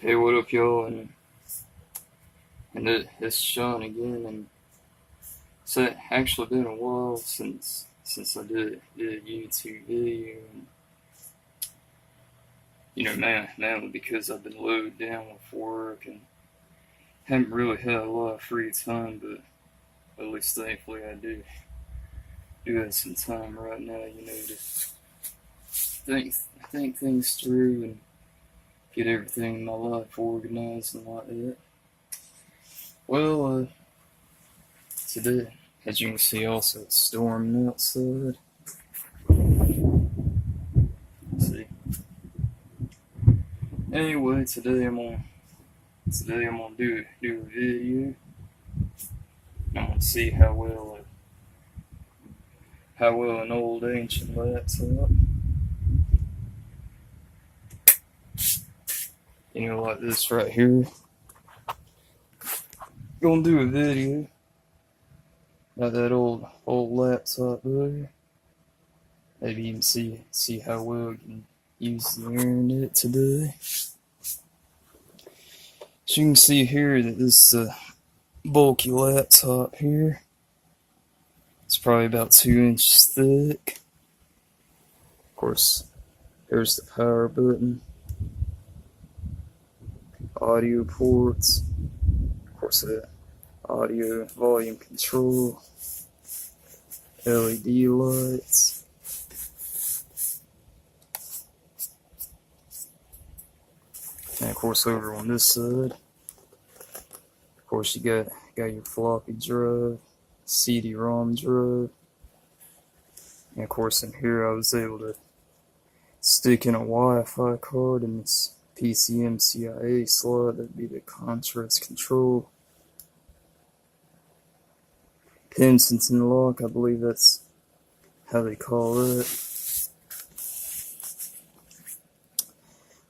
Hey, what up, y'all? It's Sean again, and so actually been a while since I did a YouTube video, and mainly because I've been loaded down with work and haven't really had a lot of free time, but at least thankfully I do have some time right now, to think things through and get everything in my life organized and like that. Well, today, as you can see, also it's storming outside. See. Anyway, today I'm gonna do a video. I'm gonna see how well an old ancient laptop, like this right here. Gonna do a video about that old laptop there. Maybe even see how well you can use the internet today. As you can see here that this bulky laptop here, it's probably about 2 inches thick. Of course, there's the power button, audio ports, of course the audio volume control, LED lights. And of course over on this side, of course you got your floppy drive, CD-ROM drive. And of course in here I was able to stick in a Wi-Fi card in this PCMCIA slot. That'd be the contrast control. Pin-sensing lock, I believe that's how they call it.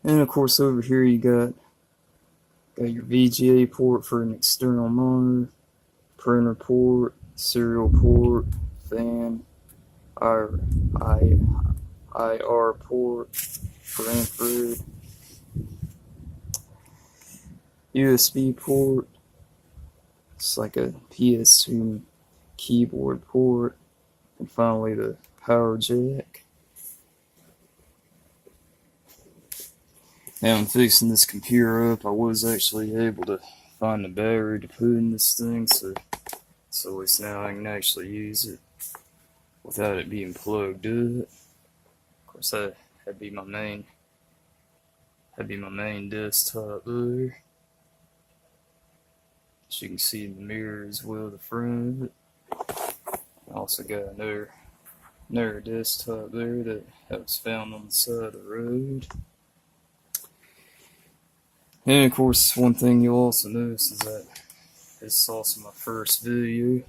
And of course over here you got your VGA port for an external monitor, printer port, serial port, fan, IR port for infrared, USB port. It's like a PS2 keyboard port, and finally the power jack. Now I'm fixing this computer up. I was actually able to find the battery to put in this thing, so at least now I can actually use it without it being plugged up. Of course, that'd be my main desktop there. As you can see in the mirror as well, the front of it. I also got another desktop there that was found on the side of the road. And of course, one thing you'll also notice is that this is also my first video.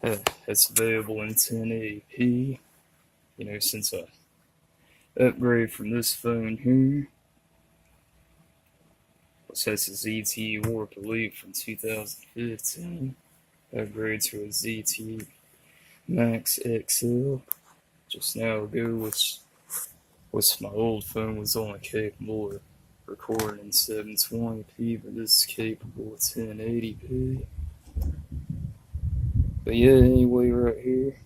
It's available in 1080p. Since I upgraded from this phone here, which has a ZTE Warp Elite from 2015, upgrade to a ZTE Max XL just now ago, which my old phone was only capable of recording in 720p, but this is capable of 1080p. But yeah, anyway, right here,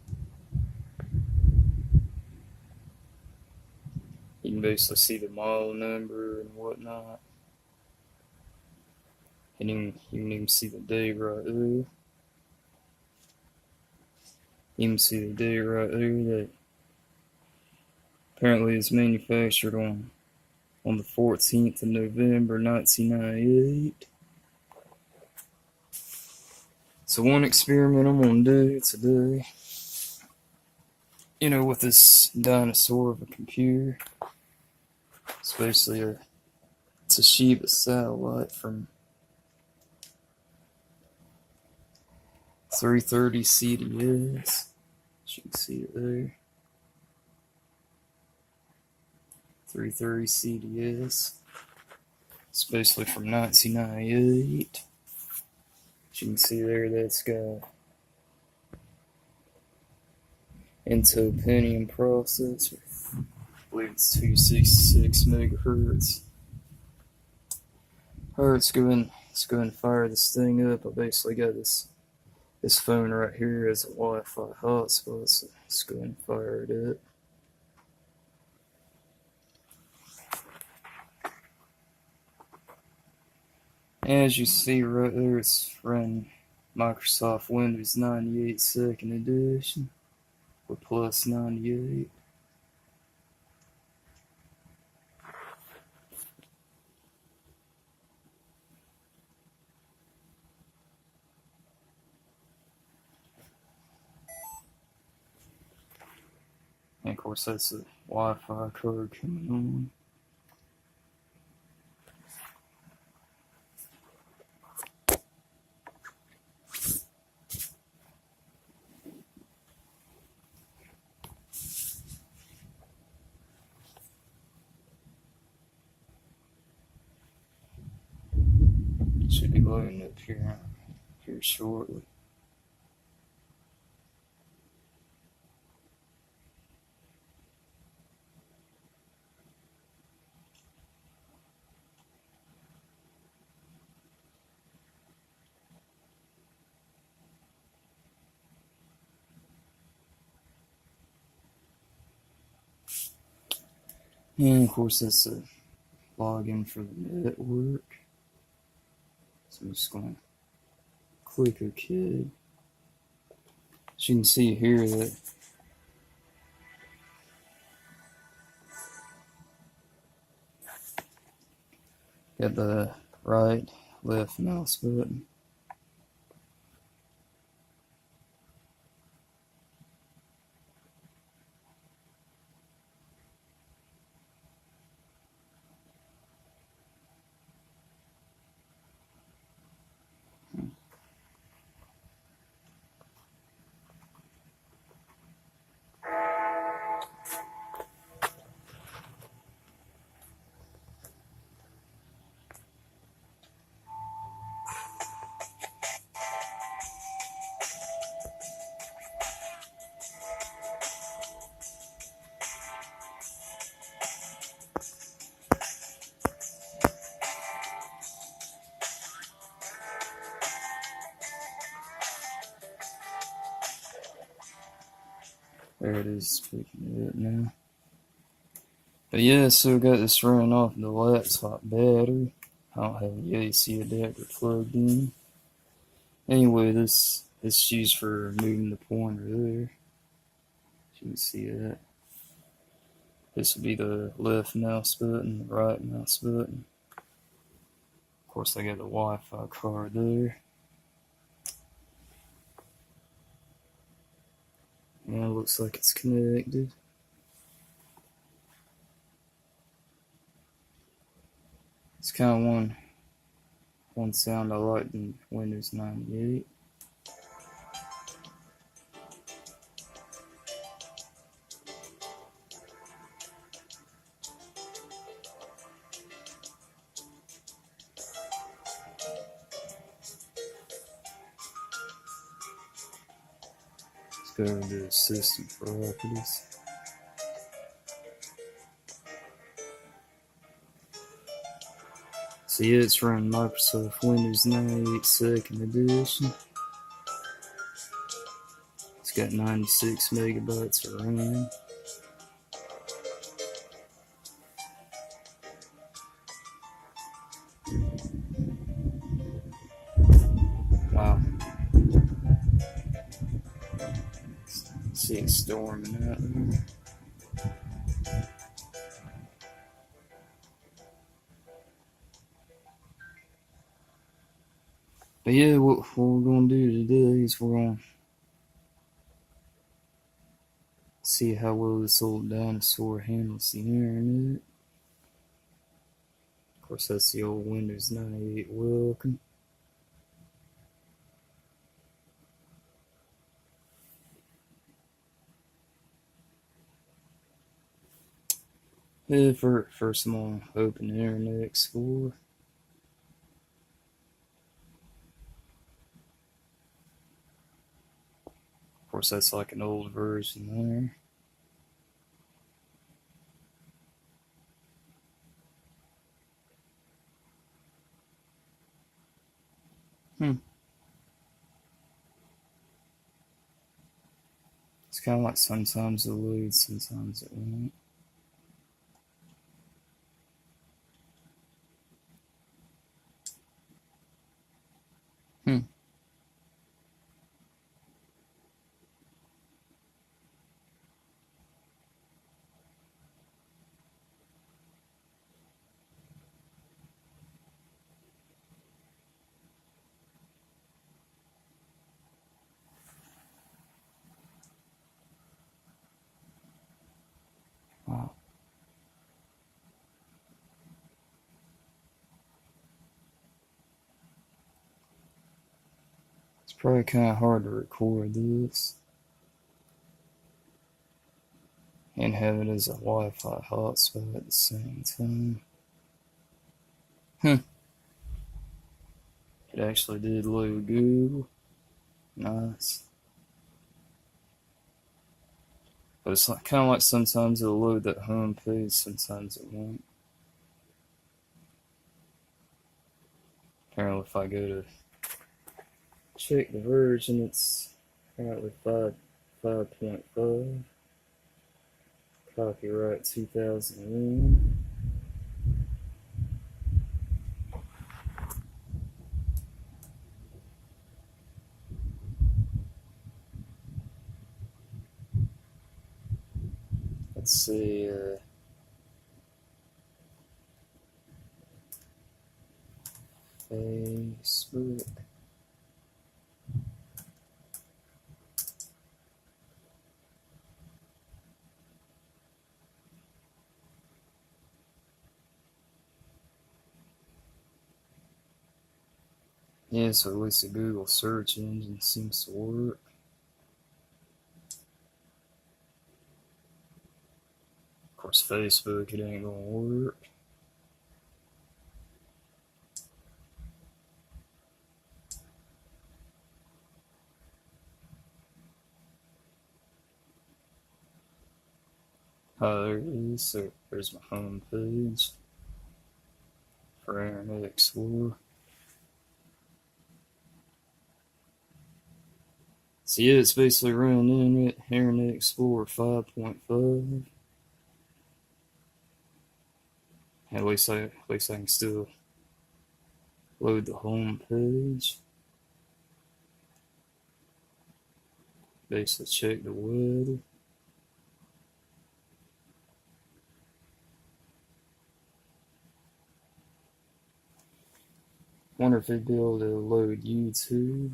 you can basically see the model number and whatnot. And you can even see the date right there. You can see the date right there that apparently is manufactured on the 14th of November 1998. So one experiment I'm going to do today, with this dinosaur of a computer, it's basically a Toshiba satellite from 330 CDS. As you can see it there. 330 CDS. It's basically from 1998. As you can see there, that's got Intel Pentium processor. I believe it's 266 megahertz. Alright, let's go and fire this thing up. I basically got this phone right here as a Wi-Fi hotspot, so let's go and fire it up. As you see right there, it's running Microsoft Windows 98 Second Edition or Plus 98. And of course, that's the Wi-Fi card coming on. Should be loading up here shortly. And of course, that's a login for the network. So I'm just going to click OK. As you can see here that got the right, left mouse button. There it is, picking it up now. But yeah, so I got this running off the laptop battery. I don't have the AC adapter plugged in. Anyway, this is used for moving the pointer there. You can see that. This would be the left mouse button, the right mouse button. Of course, I got the Wi-Fi card there. And it looks like it's connected. It's kind of one sound I like in Windows 98. Let's go over to System Properties. So yeah, it's running Microsoft Windows 98 Second Edition. It's got 96 megabytes of RAM. Wow. See it storming out there. But yeah, what we're going to do today is we're going to see how well this old dinosaur handles the internet. Of course, that's the old Windows 98 welcome. Yeah, first I'm going to open the Internet Explorer. Of course, that's like an old version there. Hmm. It's kind of like sometimes it loads, sometimes it won't. Hmm. Wow. It's probably kind of hard to record this and have it as a Wi-Fi hotspot at the same time. Hmm. It actually did load Google. Nice. But it's like, kind of like sometimes it'll load that home page, sometimes it won't. Apparently, if I go to check the version, it's apparently 5.5. Copyright 2001. Let's see. Facebook. Yeah, so at least the Google search engine seems to work. Of course, Facebook, it ain't gonna work. Oh, there it is. So there's my home page for Internet Explorer. So yeah, it's basically running Internet Explorer 5.5. At least I can still load the home page. Basically check the weather. Wonder if they'd be able to load YouTube.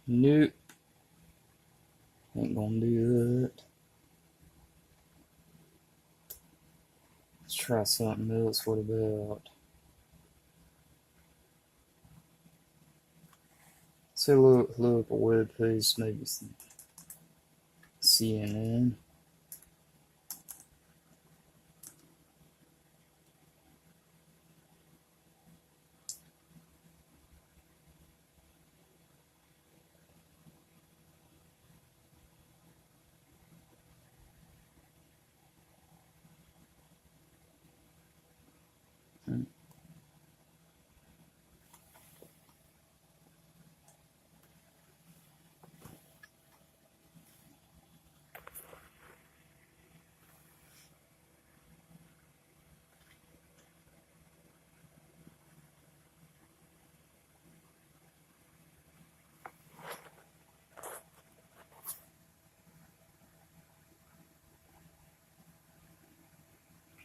Nope. Ain't gonna do that. Let's try something else. What about? Say look up a web page, maybe some CNN.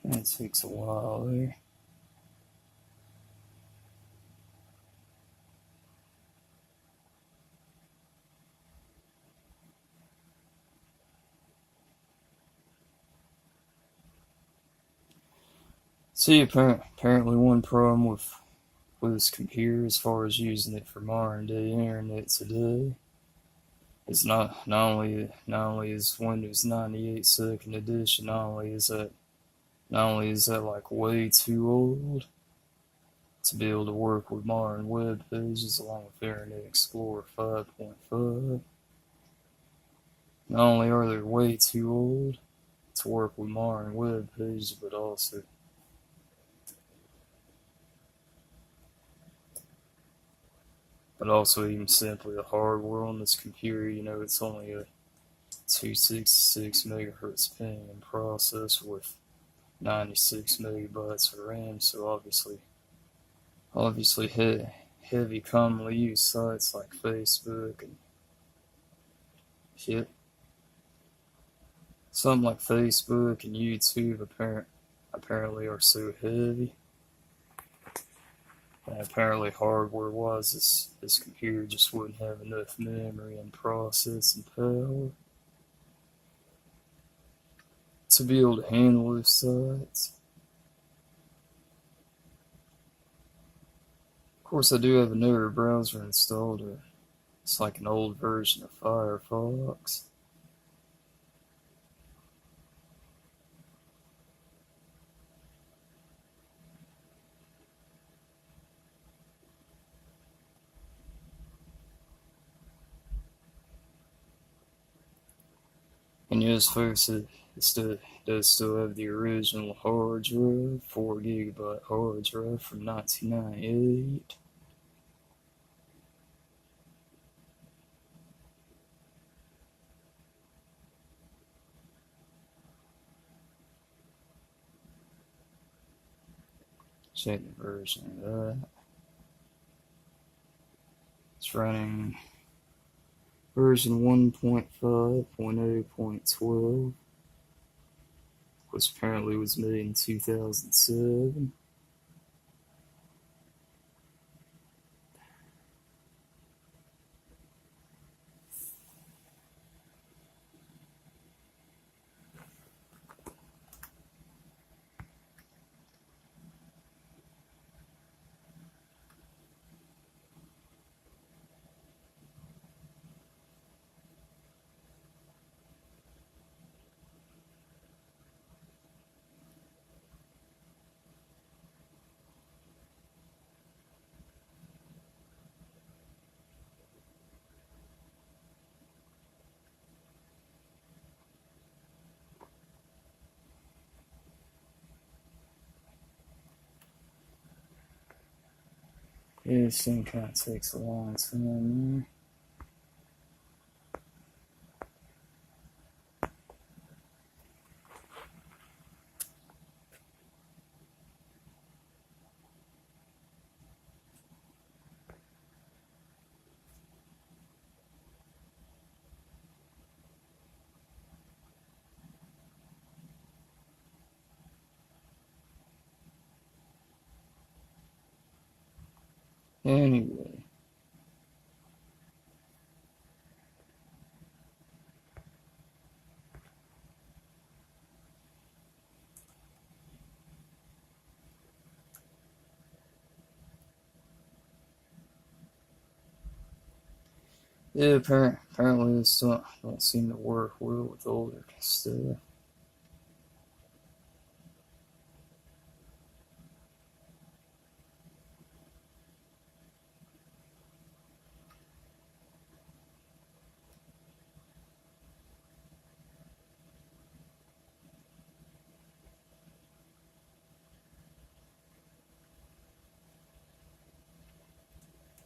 That takes a while there. See, apparently one problem with this computer, as far as using it for modern day internet today, is not only is Windows 98 Second Edition, not only is that like way too old, to be able to work with modern web pages along with Internet Explorer 5.5. Not only are they way too old to work with modern web pages, but also even simply the hardware on this computer. It's only a 266 megahertz pentium processor with 96 megabytes of RAM, so obviously heavy commonly used sites like Facebook and shit. Something like Facebook and YouTube apparently are so heavy. And apparently hardware-wise, this computer just wouldn't have enough memory and processing power to be able to handle those sites. Of course, I do have another browser installed. It's like an old version of Firefox. And yes, folks, it does still have the original hard drive, 4 gigabyte hard drive from 1998. Check the version of that. It's running version 1.5.0.12, which apparently was made in 2007. Yeah, this thing kind of takes a long time. Anyway, yeah, apparently this don't seem to work well with older stuff.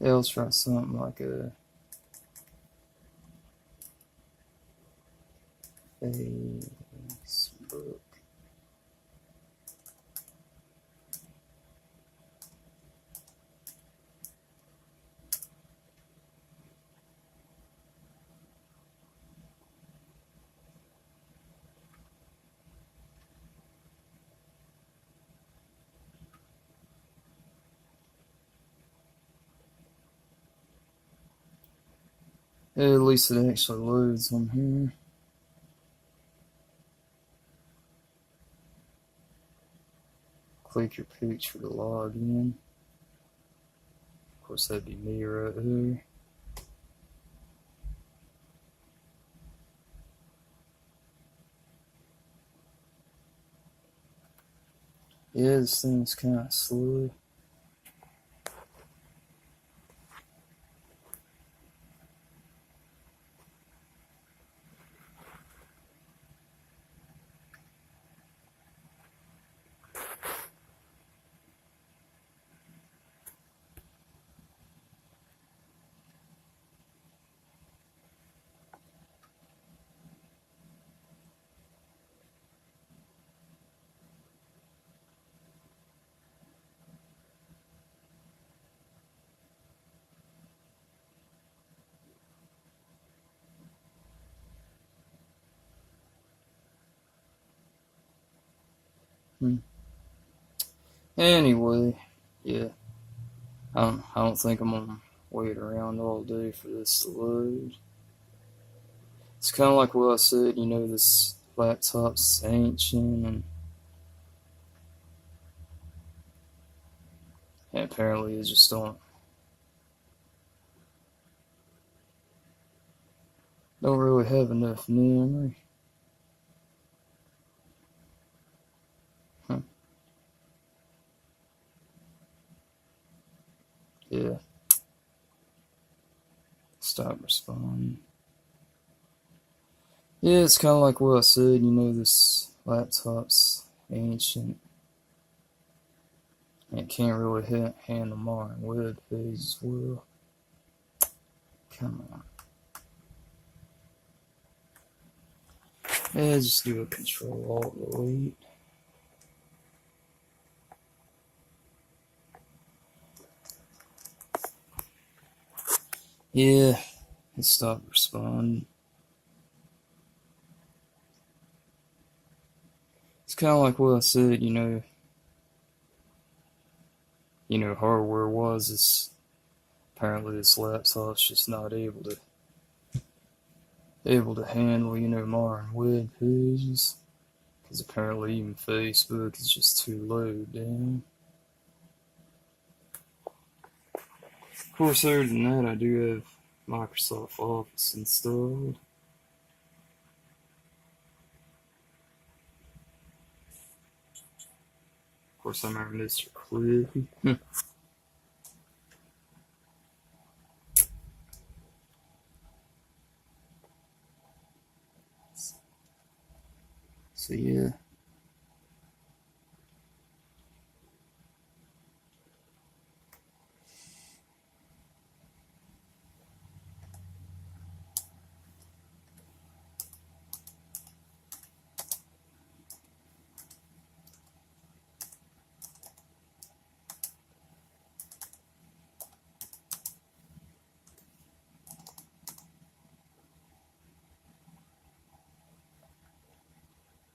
Yeah, let's try something like a Facebook. Yeah, at least it actually loads on here. Click your picture to log in. Of course, that'd be me right here. Yeah, this thing's kind of slow. Anyway, yeah. I don't think I'm gonna wait around all day for this to load. It's kind of like what I said, this laptop's ancient and apparently it just don't really have enough memory. Huh. Yeah. Stop responding. Yeah, it's kind of like what I said, this laptop's ancient. And it can't really handle modern web pages well. Come on. Yeah, just do a Control-Alt-Delete. Yeah, it stopped responding. It's kind of like what I said, hardware-wise, apparently this laptop's just not able to handle, modern web pages. Because apparently even Facebook is just too low down. Of course, other than that, I do have Microsoft Office installed. Of course, I'm our Mr. Cliffy. So yeah.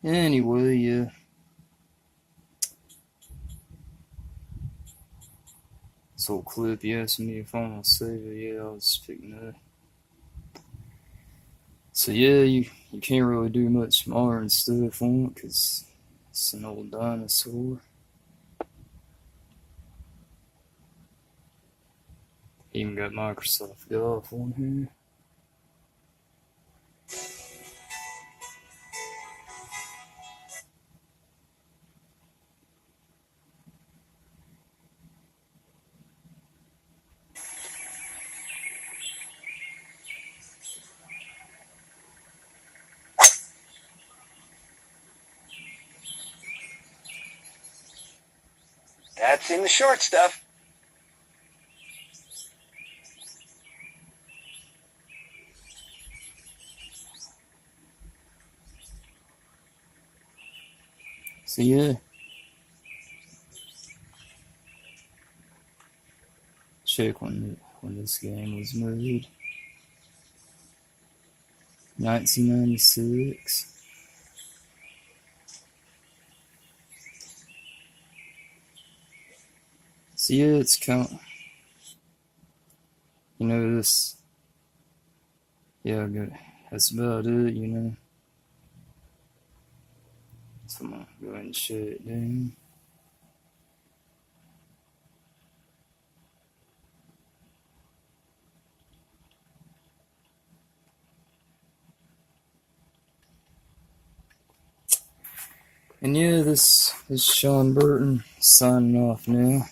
Anyway, yeah. This old clip, you asked me if I'm gonna save it. Yeah, I was picking up. So yeah, you can't really do much modern stuff on it because it's an old dinosaur. Even got Microsoft Golf on here. That's in the short stuff. So yeah. Check when this game was made. 1996. So yeah, it's kind of, this, yeah, good. That's about it, So I'm gonna go ahead and shut it down. And yeah, this is Sean Burton signing off now.